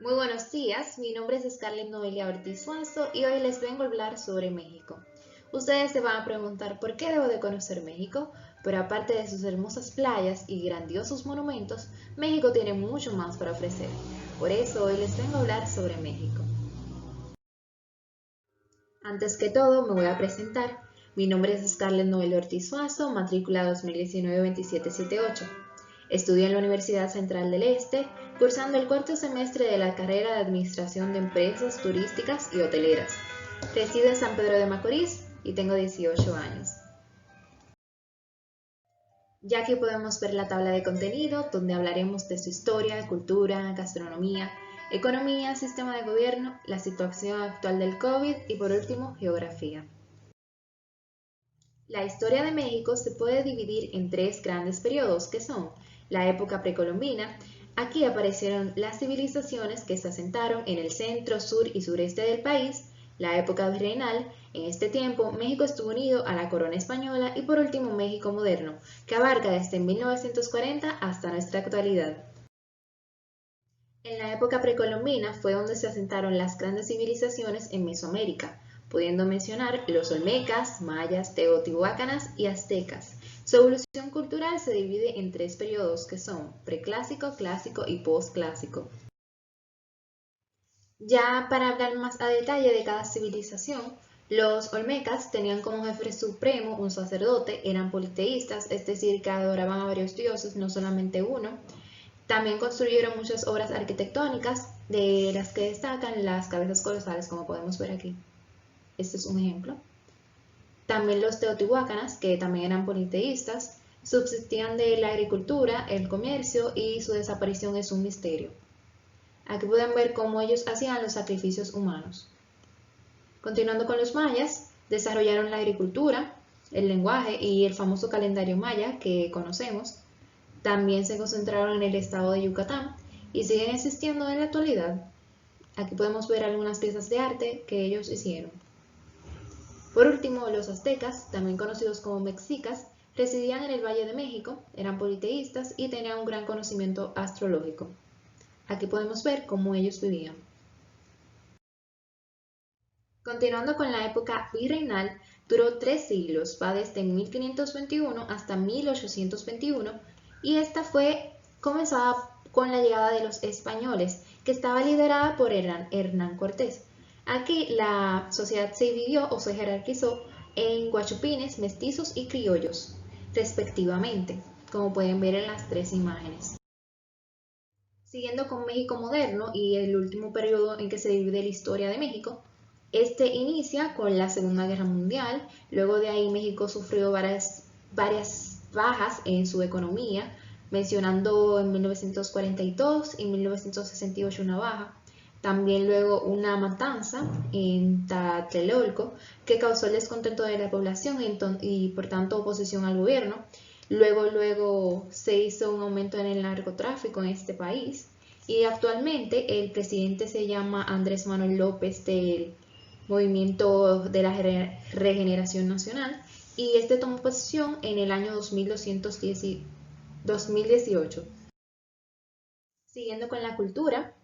Muy buenos días, mi nombre es Scarlett Noelia Ortiz Suazo y hoy les vengo a hablar sobre México. Ustedes se van a preguntar por qué debo de conocer México, pero aparte de sus hermosas playas y grandiosos monumentos, México tiene mucho más para ofrecer. Por eso hoy les vengo a hablar sobre México. Antes que todo, me voy a presentar. Mi nombre es Scarlett Noelia Ortiz Suazo, matrícula 2019-2778. Estudio en la Universidad Central del Este, cursando el cuarto semestre de la carrera de Administración de Empresas Turísticas y Hoteleras. Resido en San Pedro de Macorís y tengo 18 años. Ya que podemos ver la tabla de contenido, donde hablaremos de su historia, cultura, gastronomía, economía, sistema de gobierno, la situación actual del COVID y por último, geografía. La historia de México se puede dividir en tres grandes periodos que son la época precolombina. Aquí aparecieron las civilizaciones que se asentaron en el centro, sur y sureste del país. La época virreinal. En este tiempo México estuvo unido a la corona española y por último México moderno, que abarca desde 1940 hasta nuestra actualidad. En la época precolombina fue donde se asentaron las grandes civilizaciones en Mesoamérica, pudiendo mencionar los olmecas, mayas, teotihuacanas y aztecas. Su evolución cultural se divide en tres periodos que son preclásico, clásico y posclásico. Ya para hablar más a detalle de cada civilización, los olmecas tenían como jefe supremo un sacerdote, eran politeístas, es decir, que adoraban a varios dioses, no solamente uno. También construyeron muchas obras arquitectónicas, de las que destacan las cabezas colosales, como podemos ver aquí. Este es un ejemplo. También los teotihuacanas, que también eran politeístas, subsistían de la agricultura, el comercio y su desaparición es un misterio. Aquí pueden ver cómo ellos hacían los sacrificios humanos. Continuando con los mayas, desarrollaron la agricultura, el lenguaje y el famoso calendario maya que conocemos. También se concentraron en el estado de Yucatán y siguen existiendo en la actualidad. Aquí podemos ver algunas piezas de arte que ellos hicieron. Por último, los aztecas, también conocidos como mexicas, residían en el Valle de México, eran politeístas y tenían un gran conocimiento astrológico. Aquí podemos ver cómo ellos vivían. Continuando con la época virreinal, duró 3 siglos, va desde 1521 hasta 1821, y esta fue comenzada con la llegada de los españoles, que estaba liderada por Hernán Cortés. Aquí la sociedad se dividió o se jerarquizó en guachupines, mestizos y criollos, respectivamente, como pueden ver en las tres imágenes. Siguiendo con México moderno y el último periodo en que se divide la historia de México, este inicia con la Segunda Guerra Mundial. Luego de ahí México sufrió varias bajas en su economía, mencionando en 1942 y 1968 una baja. También luego una matanza en Tlatelolco que causó el descontento de la población y por tanto oposición al gobierno. Luego se hizo un aumento en el narcotráfico en este país y actualmente el presidente se llama Andrés Manuel López del Movimiento de la Regeneración Nacional y este tomó posesión en el año 2018. Siguiendo con la cultura,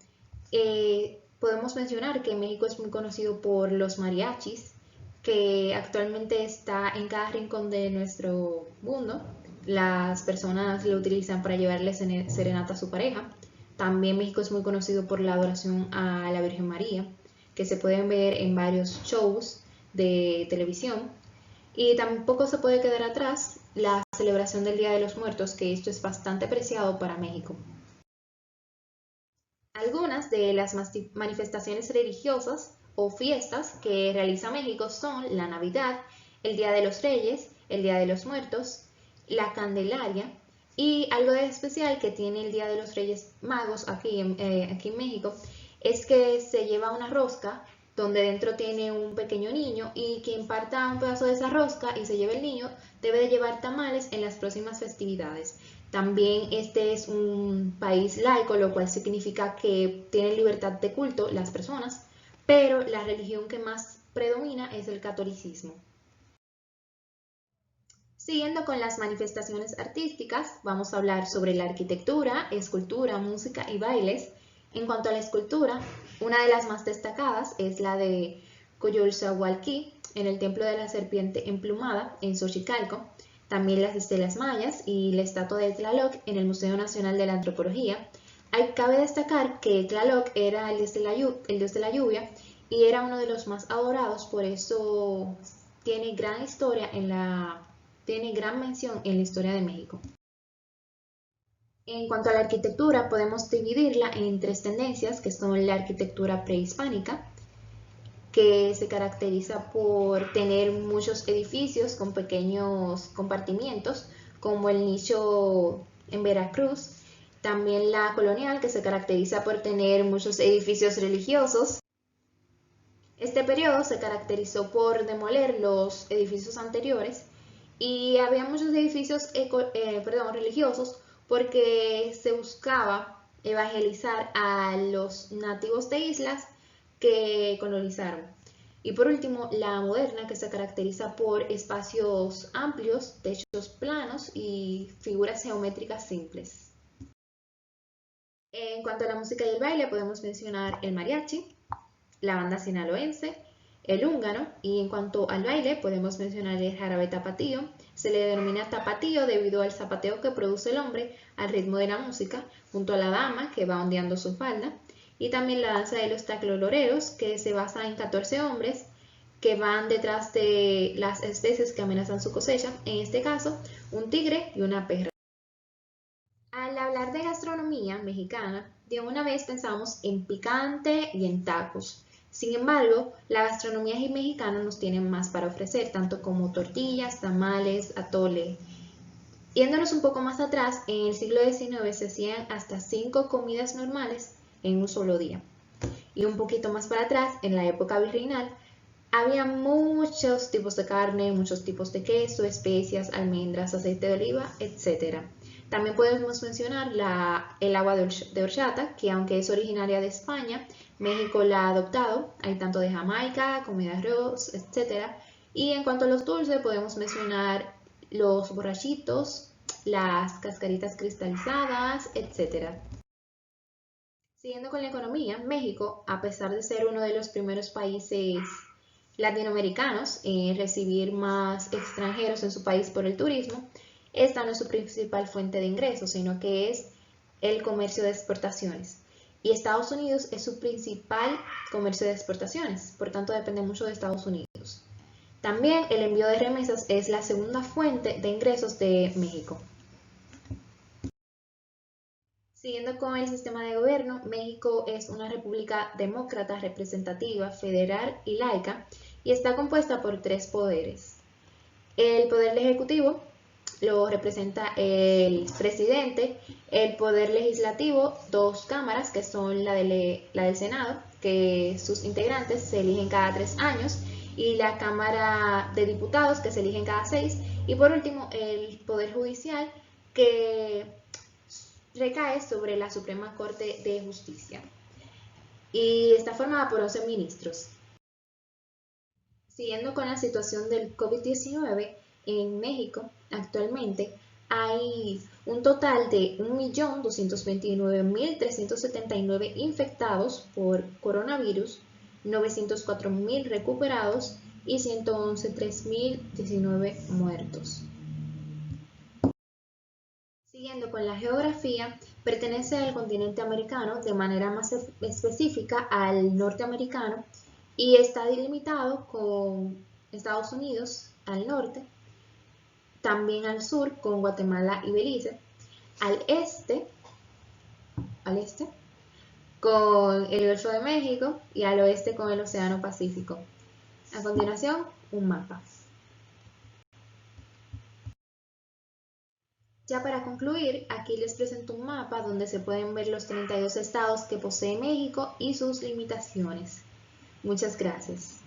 podemos mencionar que México es muy conocido por los mariachis, que actualmente está en cada rincón de nuestro mundo. Las personas lo utilizan para llevarle serenata a su pareja. También México es muy conocido por la adoración a la Virgen María, que se pueden ver en varios shows de televisión. Y tampoco se puede quedar atrás la celebración del Día de los Muertos, que esto es bastante preciado para México. Algunas de las manifestaciones religiosas o fiestas que realiza México son la Navidad, el Día de los Reyes, el Día de los Muertos, la Candelaria y algo de especial que tiene el Día de los Reyes Magos aquí en México es que se lleva una rosca donde dentro tiene un pequeño niño y quien parta un pedazo de esa rosca y se lleve el niño debe de llevar tamales en las próximas festividades. También este es un país laico, lo cual significa que tienen libertad de culto las personas, pero la religión que más predomina es el catolicismo. Siguiendo con las manifestaciones artísticas, vamos a hablar sobre la arquitectura, escultura, música y bailes. En cuanto a la escultura, una de las más destacadas es la de Coyolxauhqui en el Templo de la Serpiente Emplumada en Xochicalco, también las estelas mayas y la estatua de Tlaloc en el Museo Nacional de la Antropología. Cabe destacar que Tlaloc era el dios de la lluvia y era uno de los más adorados, por eso tiene gran mención en la historia de México. En cuanto a la arquitectura, podemos dividirla en tres tendencias, que son la arquitectura prehispánica, que se caracteriza por tener muchos edificios con pequeños compartimientos, como el nicho en Veracruz. También la colonial, que se caracteriza por tener muchos edificios religiosos. Este periodo se caracterizó por demoler los edificios anteriores y había muchos edificios religiosos porque se buscaba evangelizar a los nativos de islas que colonizaron. Y por último, la moderna, que se caracteriza por espacios amplios, techos planos y figuras geométricas simples. En cuanto a la música y el baile, podemos mencionar el mariachi, la banda sinaloense, el húngaro, y en cuanto al baile podemos mencionar el jarabe tapatío. Se le denomina tapatío debido al zapateo que produce el hombre al ritmo de la música, junto a la dama que va ondeando su falda, y también la danza de los tacloreros, que se basa en 14 hombres que van detrás de las especies que amenazan su cosecha, en este caso un tigre y una perra. Al hablar de gastronomía mexicana, de una vez pensamos en picante y en tacos. Sin embargo, la gastronomía mexicana nos tiene más para ofrecer, tanto como tortillas, tamales, atole. Yéndonos un poco más atrás, en el siglo XIX se hacían hasta 5 comidas normales en un solo día. Y un poquito más para atrás, en la época virreinal, había muchos tipos de carne, muchos tipos de queso, especias, almendras, aceite de oliva, etc. También podemos mencionar el agua de horchata, que aunque es originaria de España, México la ha adoptado. Hay tanto de Jamaica, comida de arroz, etc. Y en cuanto a los dulces, podemos mencionar los borrachitos, las cascaritas cristalizadas, etc. Siguiendo con la economía, México, a pesar de ser uno de los primeros países latinoamericanos en recibir más extranjeros en su país por el turismo, esta no es su principal fuente de ingresos, sino que es el comercio de exportaciones. Y Estados Unidos es su principal comercio de exportaciones, por tanto depende mucho de Estados Unidos. También el envío de remesas es la segunda fuente de ingresos de México. Siguiendo con el sistema de gobierno, México es una república demócrata, representativa, federal y laica, y está compuesta por 3 poderes. El poder ejecutivo lo representa el presidente, el poder legislativo, 2 cámaras, que son la del Senado, que sus integrantes se eligen cada 3 años, y la Cámara de Diputados, que se eligen cada 6, y por último el poder judicial, que recae sobre la Suprema Corte de Justicia y está formada por 11 ministros. Siguiendo con la situación del COVID-19, en México actualmente hay un total de 1.229.379 infectados por coronavirus, 904.000 recuperados y 111.019 muertos. Siguiendo con la geografía, pertenece al continente americano, de manera más específica al norteamericano, y está delimitado con Estados Unidos al norte, también al sur con Guatemala y Belice, al este con el Golfo de México y al oeste con el Océano Pacífico. A continuación, un mapa. Ya para concluir, aquí les presento un mapa donde se pueden ver los 32 estados que posee México y sus limitaciones. Muchas gracias.